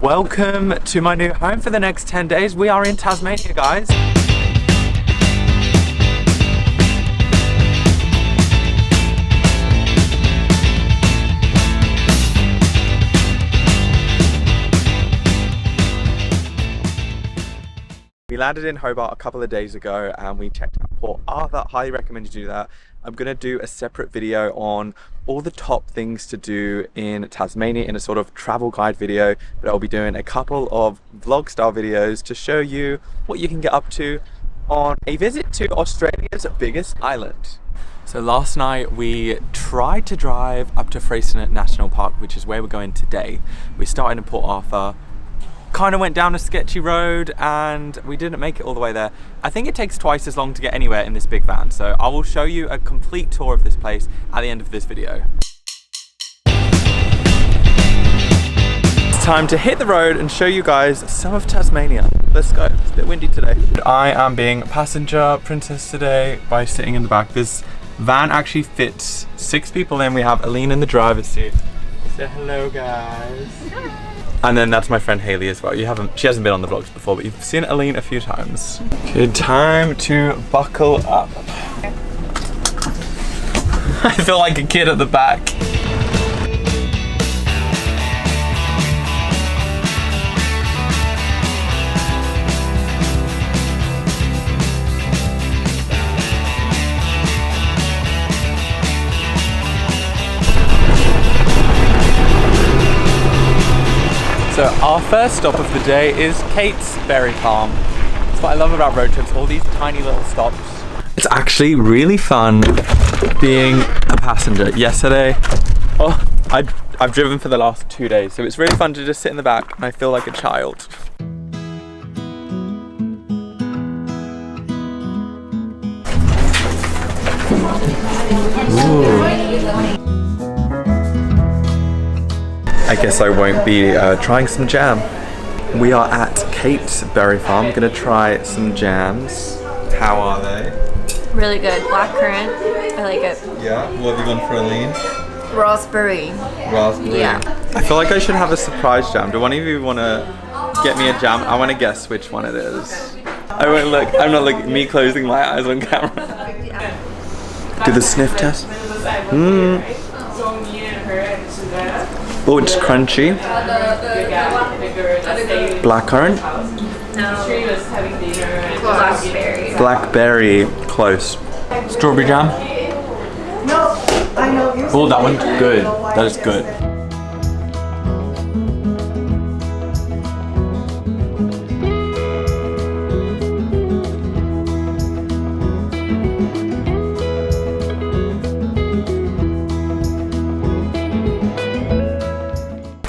Welcome to my new home for the next 10 days. We are in Tasmania, guys. We landed in Hobart a couple of days ago and we checked out Port Arthur. Highly recommend you do that. I'm gonna do a separate video on all the top things to do in Tasmania in a sort of travel guide video, but I'll be doing a couple of vlog style videos to show you what you can get up to on a visit to Australia's biggest island. So last night we tried to drive up to Freycinet National Park, which is where we're going today. We started in Port Arthur, kind of went down a sketchy road and we didn't make it all the way there. I think it takes twice as long to get anywhere in this big van, so I will show you a complete tour of this place at the end of this video. It's time to hit the road and show you guys some of Tasmania. Let's go. It's a bit windy today. I am being passenger princess today by sitting in the back. This van actually fits 6 people in. We have Aline in the driver's seat. Say hello, guys. And then that's my friend Haley as well. She hasn't been on the vlogs before, but you've seen Aline a few times. Good time to buckle up. I feel like a kid at the back. So our first stop of the day is Kate's Berry Farm. That's what I love about road trips, all these tiny little stops. It's actually really fun being a passenger. Yesterday, I've driven for the last 2 days, so it's really fun to just sit in the back and I feel like a child. Ooh. I guess I won't be trying some jam. We are at Kate's Berry Farm. I'm gonna try some jams. How are they? Really good. Blackcurrant. I like it. Yeah? What have you gone for, Aline? Raspberry. Raspberry? Yeah. I feel like I should have a surprise jam. Do one of you want to get me a jam? I want to guess which one it is. I won't look. I'm not looking. Me closing my eyes on camera. Do the sniff test. Oh, it's crunchy. Blackcurrant. Blackberry. Blackberry, close. Strawberry jam. Oh, that one's good. That is good.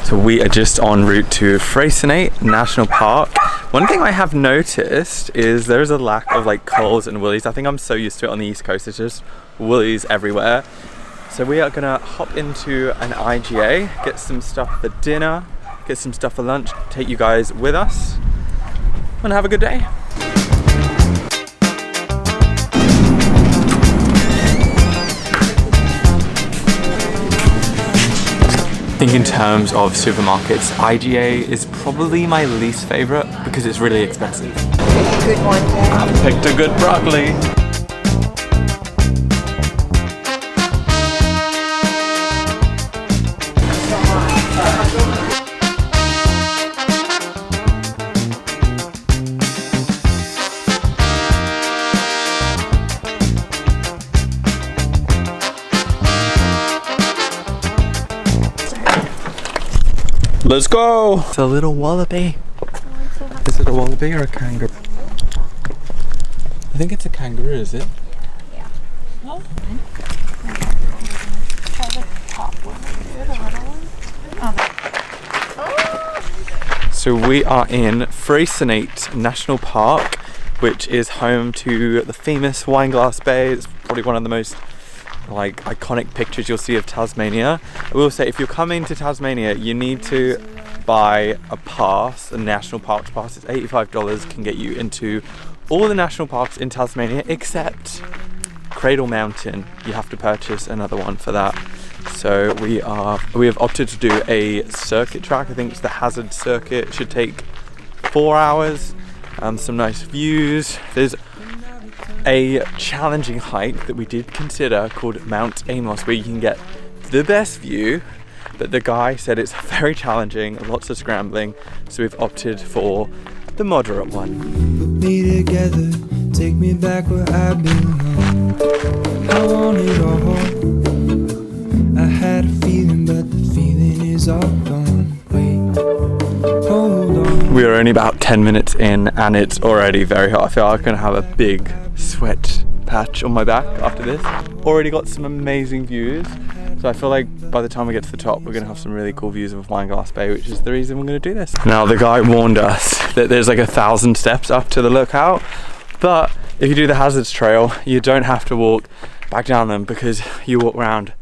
So we are just en route to Freycinet National Park. One thing I have noticed is there's a lack of like Coles and Woolies. I think I'm so used to it on the East Coast, it's just Woolies everywhere. So we are gonna hop into an IGA, get some stuff for dinner, get some stuff for lunch, take you guys with us, and have a good day. I think in terms of supermarkets, IGA is probably my least favorite because it's really expensive. Good one. I picked a good broccoli. Let's go! It's a little wallaby. Is it a wallaby or a kangaroo? I think it's a kangaroo, is it? Yeah. Oh. Try the top one. The little one. So we are in Freycinet National Park, which is home to the famous Wineglass Bay. It's probably one of the most like iconic pictures you'll see of Tasmania. I will say if you're coming to Tasmania, you need to buy a pass, a national parks pass. It's $85, can get you into all the national parks in Tasmania except Cradle Mountain. You have to purchase another one for that. So we have opted to do a circuit track. I think it's the Hazard circuit. It should take 4 hours. Some nice views. There's a challenging hike that we did consider called Mount Amos, where you can get the best view, but the guy said it's very challenging, lots of scrambling, so we've opted for the moderate one. Put me together, take me back where I belong. I want it all. I had a feeling, but the feeling is all gone. Wait, hold on. We are only about 10 minutes in and it's already very hot. I feel like I'm gonna have a big sweat patch on my back after this. Already got some amazing views. So I feel like by the time we get to the top, we're gonna have some really cool views of Wineglass Bay, which is the reason we're gonna do this. Now, the guy warned us that there's like 1,000 steps up to the lookout, but if you do the Hazards Trail, you don't have to walk back down them because you walk around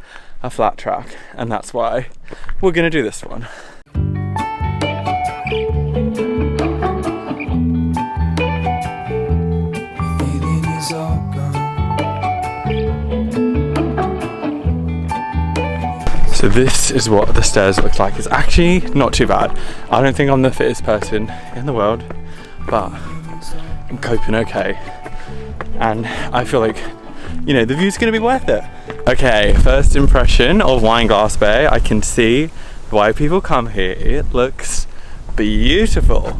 a flat track, and that's why we're gonna do this one. Feeling is all gone. So this is what the stairs look like. It's actually not too bad. I don't think I'm the fittest person in the world, but I'm coping okay. And I feel like, you know, the view's gonna be worth it. Okay, first impression of Wineglass Bay. I can see why people come here. It looks beautiful.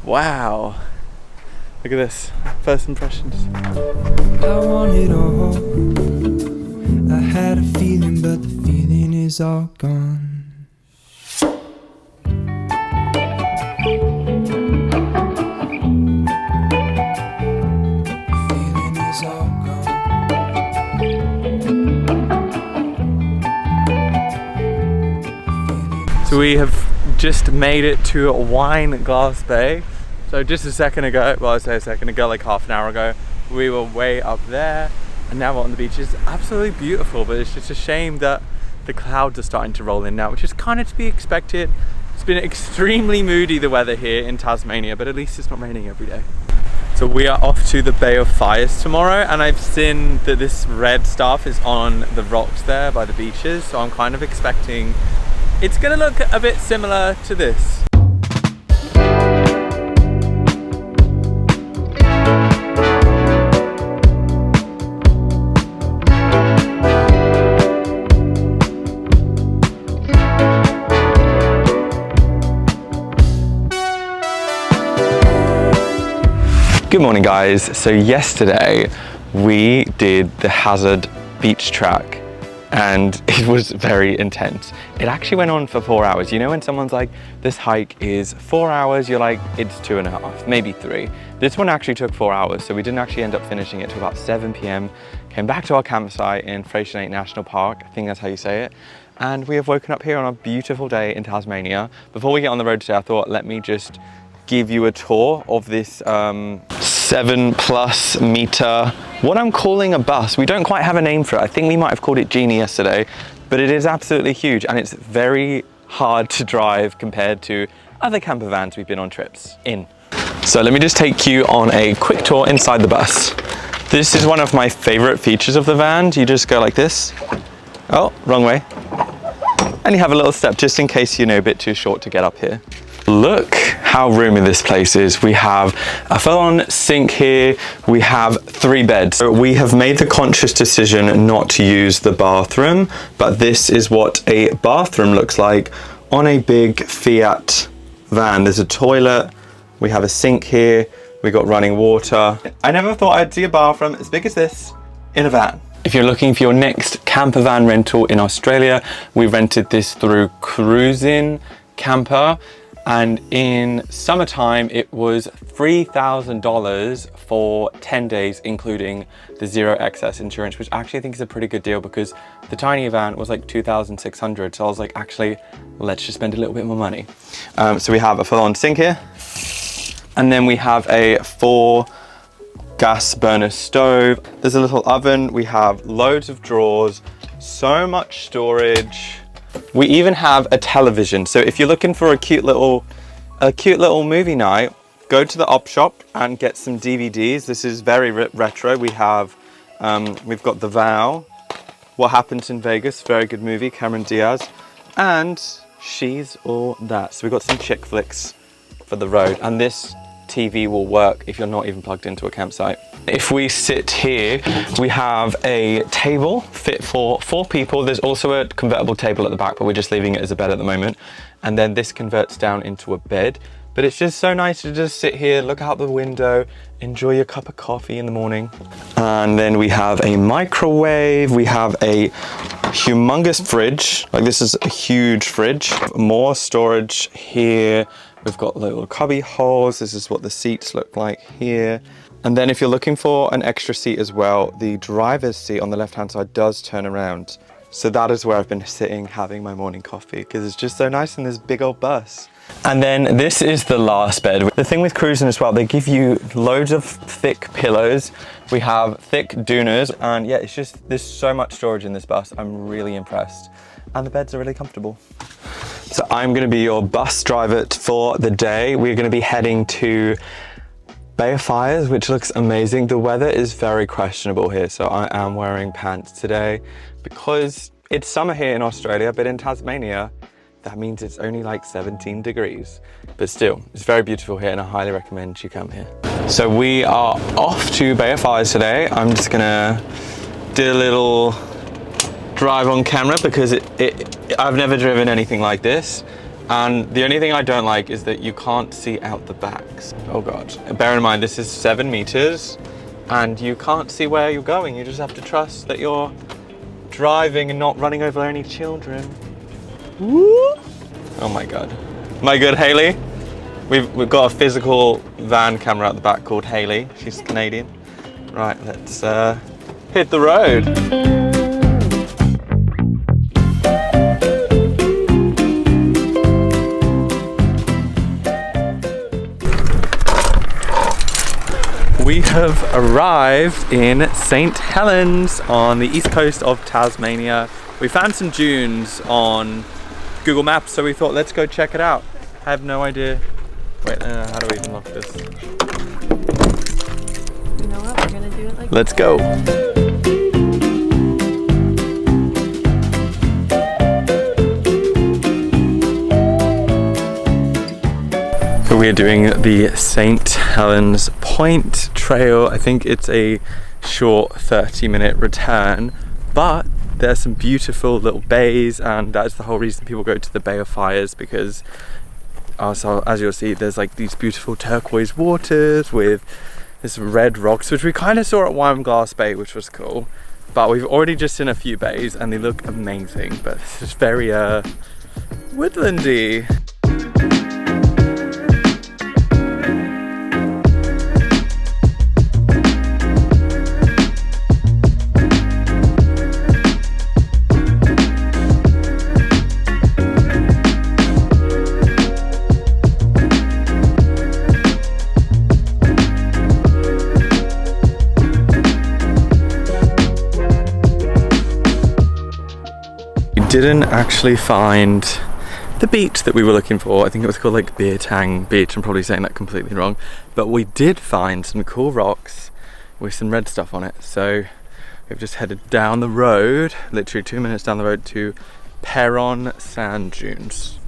Wow. Look at this, first impressions. I want it all. I had a feeling, but the feeling is all gone. Feeling is all gone. So we have just made it to Wineglass Bay. So just a second ago, well I say a second ago, like half an hour ago, we were way up there and now we're on the beach. It's absolutely beautiful, but it's just a shame that the clouds are starting to roll in now, which is kind of to be expected. It's been extremely moody, the weather here in Tasmania, but at least it's not raining every day. So we are off to the Bay of Fires tomorrow, and I've seen that this red stuff is on the rocks there by the beaches, so I'm kind of expecting it's gonna look a bit similar to this. Good morning guys. So yesterday we did the Hazard beach track and it was very intense. It actually went on for 4 hours. You know when someone's like, this hike is 4 hours, you're like, it's 2.5, maybe 3. This one actually took 4 hours, so we didn't actually end up finishing it till about 7 p.m. Came back to our campsite in Freycinet National Park, I think that's how you say it. And we have woken up here on a beautiful day in Tasmania. Before we get on the road today, I thought, let me just give you a tour of this 7+ meter, what I'm calling a bus. We don't quite have a name for it. I think we might have called it Jeanneret yesterday, but it is absolutely huge and it's very hard to drive compared to other camper vans we've been on trips in. So let me just take you on a quick tour inside the bus. This is one of my favorite features of the van. You just go like this. Oh, wrong way. And you have a little step just in case you're a bit too short to get up here. Look how roomy this place is. We have a full-on sink here. We have 3 beds. So we have made the conscious decision not to use the bathroom, but this is what a bathroom looks like on a big Fiat van. There's a toilet. We have a sink here. We got running water. I never thought I'd see a bathroom as big as this in a van. If you're looking for your next camper van rental in Australia, we rented this through Cruising Camper. And in summertime, it was $3,000 for 10 days, including the zero excess insurance, which actually I think is a pretty good deal because the tiny van was like $2,600. So I was like, actually, let's just spend a little bit more money. So we have a full-on sink here. And then we have a 4 gas burner stove. There's a little oven. We have loads of drawers, so much storage. We even have a television. So if you're looking for a cute little movie night, go to the op shop and get some DVDs. This is very retro. We have, we've got The Vow, What Happens in Vegas, very good movie, Cameron Diaz. And She's All That. So we've got some chick flicks for the road, and this TV will work if you're not even plugged into a campsite. If we sit here, we have a table fit for 4 people. There's also a convertible table at the back, but we're just leaving it as a bed at the moment. And then this converts down into a bed. But it's just so nice to just sit here, look out the window, enjoy your cup of coffee in the morning. And then we have a microwave. We have a humongous fridge. Like, this is a huge fridge. More storage here. We've got little cubby holes. This is what the seats look like here. And then if you're looking for an extra seat as well, the driver's seat on the left-hand side does turn around. So that is where I've been sitting having my morning coffee, because it's just so nice in this big old bus. And then this is the last bed. The thing with cruising as well, they give you loads of thick pillows. We have thick doonas, and yeah, it's just, there's so much storage in this bus. I'm really impressed. And the beds are really comfortable. So I'm gonna be your bus driver for the day. We're gonna be heading to Bay of Fires, which looks amazing. The weather is very questionable here, so I am wearing pants today because it's summer here in Australia, but in Tasmania, that means it's only like 17 degrees. But still, it's very beautiful here, and I highly recommend you come here. So we are off to Bay of Fires today. I'm just gonna do a little drive on camera because I've never driven anything like this. And the only thing I don't like is that you can't see out the backs. Oh God. Bear in mind, this is 7 meters and you can't see where you're going. You just have to trust that you're driving and not running over any children. Woo! Oh my God. My good Haley. We've got a physical van camera at the back called Haley. She's Canadian. Right, let's hit the road. We have arrived in St Helens on the east coast of Tasmania. We found some dunes on Google Maps, so we thought let's go check it out. I have no idea. Wait, how do we even lock this? You know what? We're gonna do it like Let's go. So we're doing the St Helens Point Trail. I think it's a short 30-minute return, but there's some beautiful little bays, and that's the whole reason people go to the Bay of Fires, because also, as you'll see, there's like these beautiful turquoise waters with this red rocks, which we kind of saw at Wineglass Bay, which was cool. But we've already just seen a few bays and they look amazing, but it's just very woodlandy. Didn't actually find the beach that we were looking for. I think it was called like Beer Tang Beach. I'm probably saying that completely wrong, but we did find some cool rocks with some red stuff on it. So we've just headed down the road, literally 2 minutes down the road, to Perron Sand Dunes.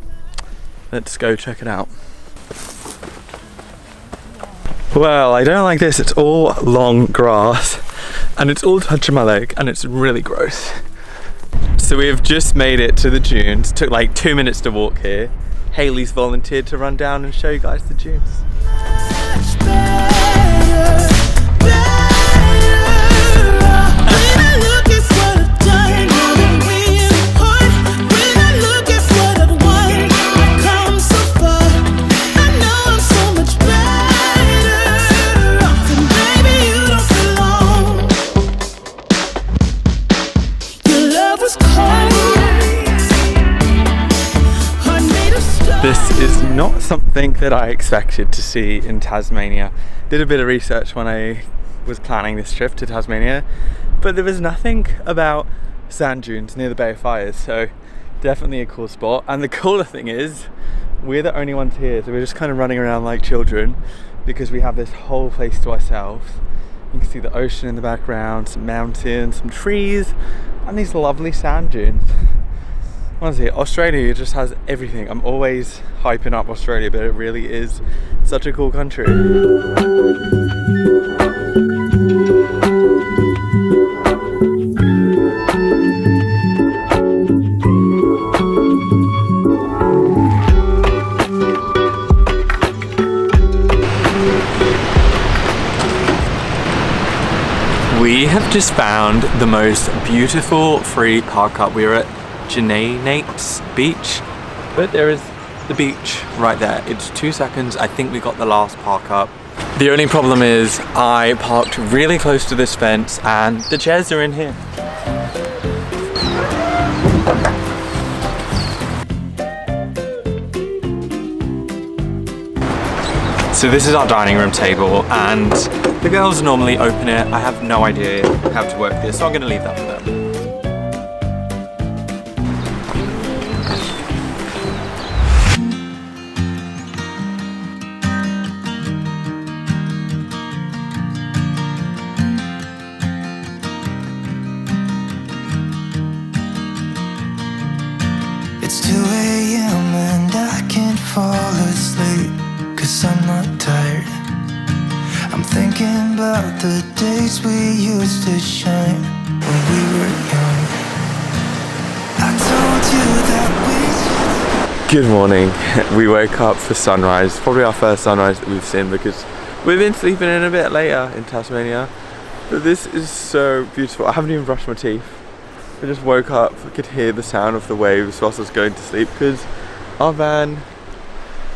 Let's go check it out. Well, I don't like this. It's all long grass and it's all touching my leg and it's really gross. So we've just made it to the dunes. Took like 2 minutes to walk here. Haley's volunteered to run down and show you guys the dunes. This is not something that I expected to see in Tasmania. Did a bit of research when I was planning this trip to Tasmania, but there was nothing about sand dunes near the Bay of Fires, so definitely a cool spot. And the cooler thing is, we're the only ones here, so we're just kind of running around like children because we have this whole place to ourselves. You can see the ocean in the background, some mountains, some trees, and these lovely sand dunes. Honestly, Australia just has everything. I'm always hyping up Australia, but it really is such a cool country. We have just found the most beautiful free park up. We're at Jeanneret's beach, but there is the beach right there. It's 2 seconds. I think we got the last park up. The only problem is I parked really close to this fence and the chairs are in here. So this is our dining room table and the girls normally open it. I have no idea how to work this, so I'm gonna leave that for them. It's 2 a.m. and I can't fall asleep, 'cause I'm not tired. I'm thinking about the days we used to shine when we were young. I told you that Good morning. We woke up for sunrise. Probably our first sunrise that we've seen because we've been sleeping in a bit later in Tasmania. But this is so beautiful. I haven't even brushed my teeth. I just woke up. I could hear the sound of the waves whilst I was going to sleep because our van,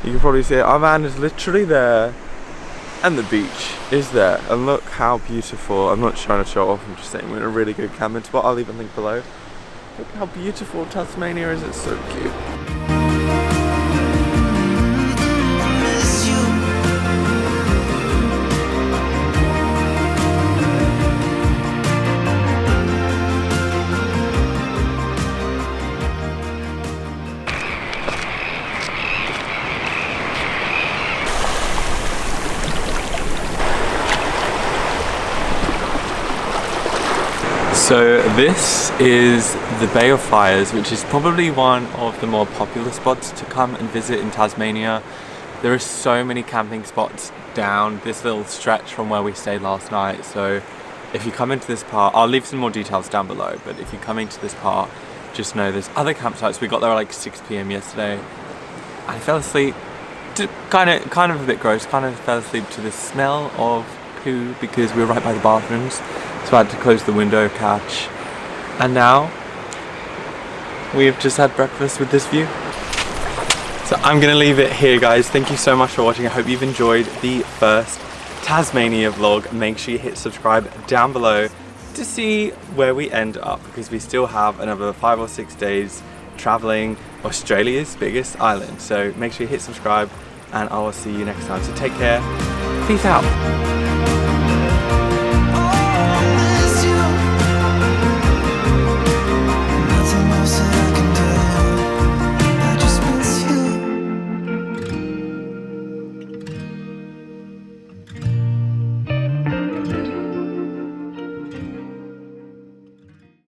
you can probably see it, our van is literally there and the beach is there. And look how beautiful. I'm not trying to show off, I'm just saying we're in a really good camping spot. I'll leave a link below. Look how beautiful Tasmania is. It's so cute. miss you. So this is the Bay of Fires, which is probably one of the more popular spots to come and visit in Tasmania. There are so many camping spots down this little stretch from where we stayed last night. So if you come into this part, I'll leave some more details down below, but if you come into this part, just know there's other campsites. We got there at like 6 p.m. yesterday. I fell asleep, kind of a bit gross, kind of fell asleep to the smell of poo because we were right by the bathrooms. So I had to close the window catch. And now we have just had breakfast with this view. So I'm gonna leave it here, guys. Thank you so much for watching. I hope you've enjoyed the first Tasmania vlog. Make sure you hit subscribe down below to see where we end up, because we still have another 5 or 6 days traveling Australia's biggest island. So make sure you hit subscribe and I will see you next time. So take care. Peace out.